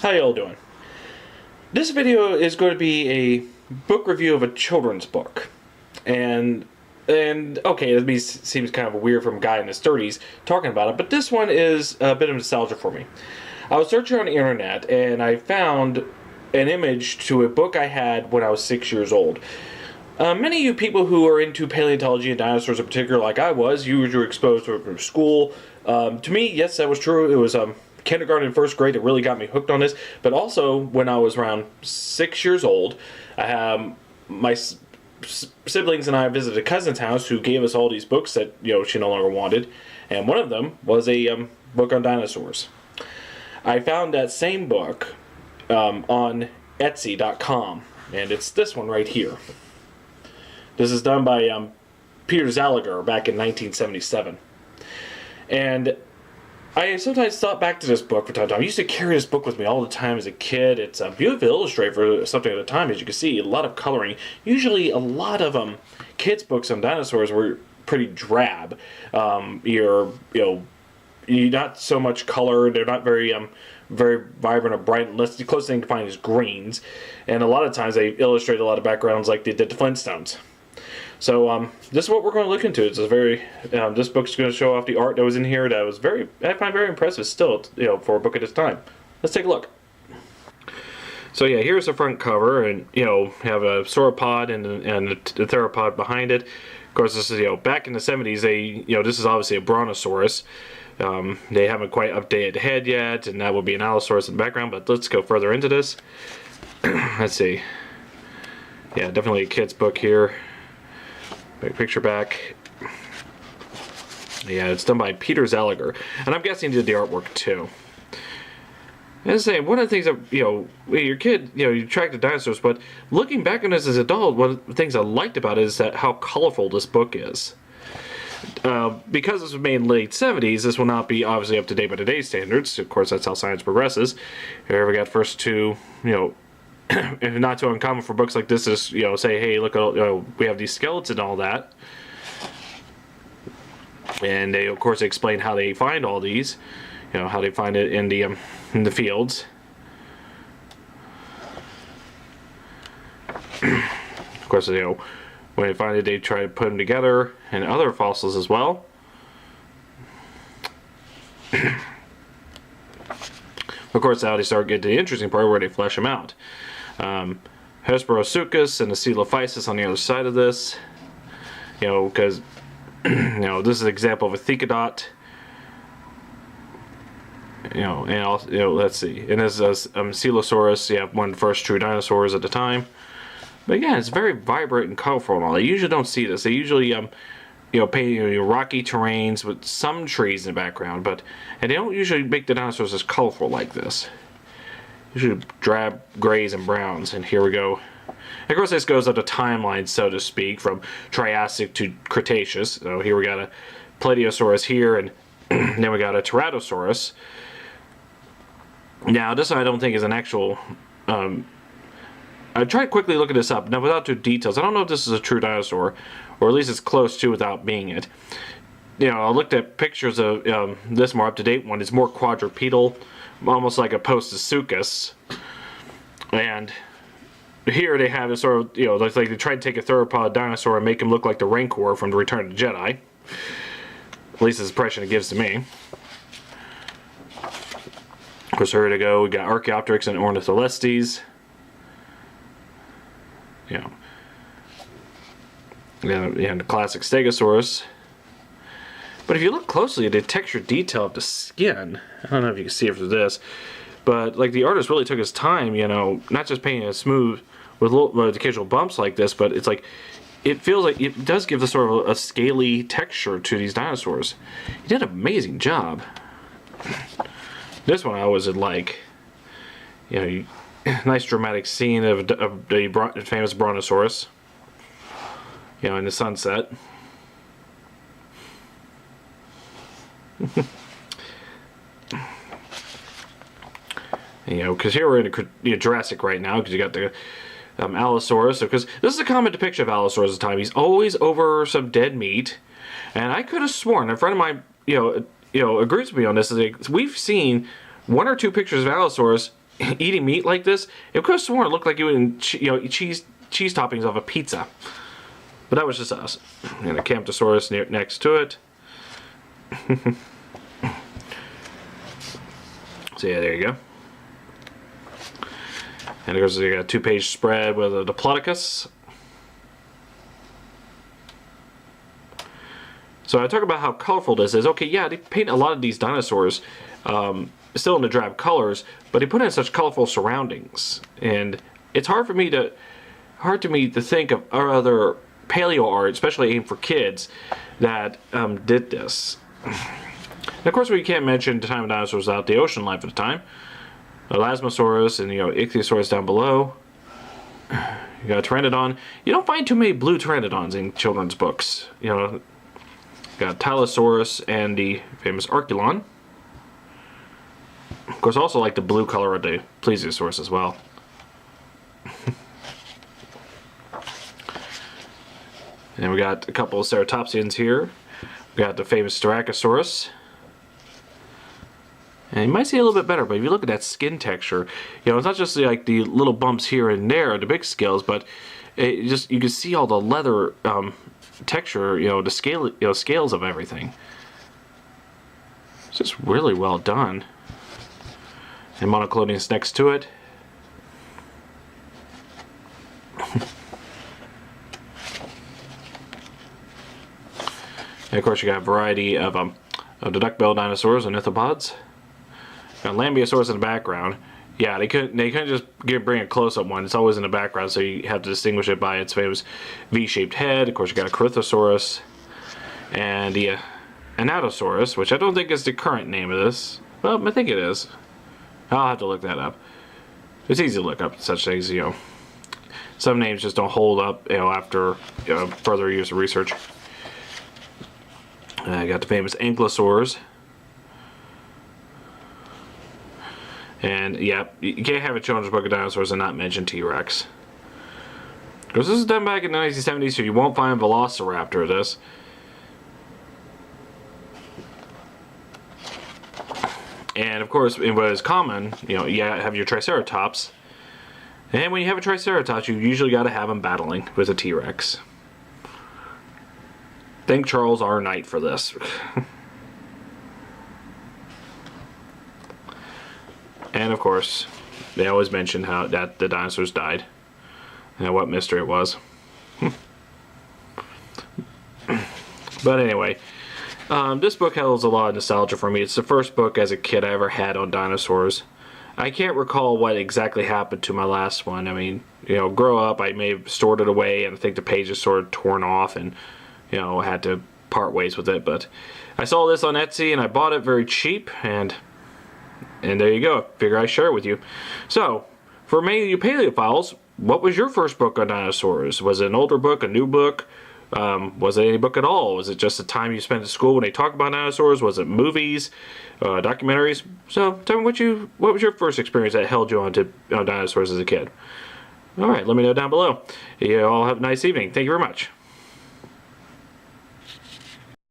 How y'all doing? This video is going to be a book review of a children's book. And okay, it seems kind of weird from a guy in his 30s talking about it, but this one is a bit of nostalgia for me. I was searching on the internet and I found an image to a book I had when I was 6 years old. Many of you people who are into paleontology and dinosaurs in particular, like I was, you were exposed to it from school. To me, yes, that was true. It was kindergarten and first grade that really got me hooked on this. But also, when I was around 6 years old, my siblings and I visited a cousin's house who gave us all these books that she no longer wanted, and one of them was a book on dinosaurs. I found that same book on Etsy.com, and it's this one right here. This is done by Peter Zaliger back in 1977. And I sometimes thought back to this book from time to time. I used to carry this book with me all the time as a kid. It's beautifully illustrated for something at a time, as you can see. A lot of coloring. Usually a lot of kids' books on dinosaurs were pretty drab. You're not so much color. They're not very vibrant or bright, unless the closest thing you can find is greens. And a lot of times they illustrate a lot of backgrounds like they did the Flintstones. So this is what we're going to look into. It's a very this book's going to show off the art that was in here. That was I find very impressive still, for a book at this time. Let's take a look. So yeah, here's the front cover, and have a sauropod and the theropod behind it. Of course, this is back in the 70s. This is obviously a Brontosaurus. They haven't quite updated the head yet, and that will be an Allosaurus in the background. But let's go further into this. Let's see. Yeah, definitely a kid's book here. Big picture back. Yeah, it's done by Peter Zaliger, and I'm guessing he did the artwork too. As I say, one of the things that when you're a kid, you track the dinosaurs, but looking back on this as an adult, one of the things I liked about it is that how colorful this book is. Because this was made in the late 70s, this will not be obviously up to date by today's standards. Of course, that's how science progresses. Here we got first two, if not too uncommon for books like this is, say, hey, look, we have these skeletons and all that. And they, of course, explain how they find all these, how they find it in the fields. Of course, when they find it, they try to put them together, and other fossils as well. Of course, now they start getting to the interesting part where they flesh them out. Hesperosuchus and the Coelophysis on the other side of this, because this is an example of a thecodot. And also, let's see, and this is Coelosaurus, one of the first true dinosaurs at the time. But again, it's very vibrant and colorful and all. They usually don't see this. They usually paint rocky terrains with some trees in the background, and they don't usually make the dinosaurs as colorful like this. Usually drab grays and browns, and here we go. And of course, this goes up the timeline, so to speak, from Triassic to Cretaceous. So here we got a Plateosaurus here, and then we got a Tyrannosaurus. Now, this one I don't think is an actual. I tried quickly looking this up. Now, without too details, I don't know if this is a true dinosaur, or at least it's close to without being it. I looked at pictures of this more up-to-date one. It's more quadrupedal, almost like a Postosuchus. And here they have a sort of, like they tried to take a theropod dinosaur and make him look like the Rancor from the Return of the Jedi. At least it's the impression it gives to me. Of course, here to go, we got Archaeopteryx and Ornitholestes. And the classic Stegosaurus. But if you look closely at the texture detail of the skin, I don't know if you can see it through this, but like the artist really took his time, not just painting it smooth with occasional bumps like this, but it's like, it feels like it does give the sort of a scaly texture to these dinosaurs. He did an amazing job. This one I always would like, nice dramatic scene of the famous Brontosaurus, in the sunset. Because here we're in Jurassic right now, because you got the Allosaurus. Because this is a common depiction of Allosaurus at the time. He's always over some dead meat, and I could have sworn a friend of mine, agrees with me on this. Is like, we've seen one or two pictures of Allosaurus eating meat like this, it could have sworn it looked like it would eat cheese toppings off a pizza. But that was just us. And a Camptosaurus next to it. So yeah, there you go. And of course, you got a 2-page spread with a Diplodocus. So I talk about how colorful this is. Okay, yeah, they paint a lot of these dinosaurs still in the drab colors, but they put in such colorful surroundings, and it's hard to me to think of other paleo art, especially aimed for kids, that did this. And of course, we can't mention the time of dinosaurs without the ocean life at the time. Elasmosaurus and Ichthyosaurus down below. You got a Pteranodon. You don't find too many blue Pteranodons in children's books. You got Tyrannosaurus and the famous Archelon. Of course, also like the blue color of the Plesiosaurus as well. And we got a couple of ceratopsians here. We got the famous Styracosaurus. And you might see it a little bit better, but if you look at that skin texture, it's not just like the little bumps here and there, the big scales, but you can see all the leather texture, the scales of everything. It's just really well done. And Monoclonius next to it. And of course, you got a variety of the duck-billed dinosaurs and ornithopods. Got Lambeosaurus in the background. Yeah, they couldn't just bring a close-up one. It's always in the background, so you have to distinguish it by its famous V-shaped head. Of course, you got a Corythosaurus and the Ankylosaurus, which I don't think is the current name of this. Well, I think it is. I'll have to look that up. It's easy to look up such things, Some names just don't hold up, after further use of research. I got the famous Ankylosaurs. And yeah, you can't have a children's book of dinosaurs and not mention T-Rex. Because this is done back in the 1970s, so you won't find Velociraptor this. And of course, what is common, you have your Triceratops. And when you have a Triceratops, you usually got to have them battling with a T-Rex. Thank Charles R. Knight for this. And of course, they always mention how that the dinosaurs died and what mystery it was. But anyway, this book holds a lot of nostalgia for me. It's the first book as a kid I ever had on dinosaurs. I can't recall what exactly happened to my last one. I mean, grow up, I may have stored it away, and I think the pages sort of torn off, and had to part ways with it. But I saw this on Etsy, and I bought it very cheap, and there you go. Figure I share it with you. So, for many of you paleophiles, what was your first book on dinosaurs? Was it an older book, a new book? Was it any book at all? Was it just the time you spent at school when they talked about dinosaurs? Was it movies, documentaries? So, tell me what was your first experience that held you on dinosaurs as a kid? All right, let me know down below. You all have a nice evening. Thank you very much.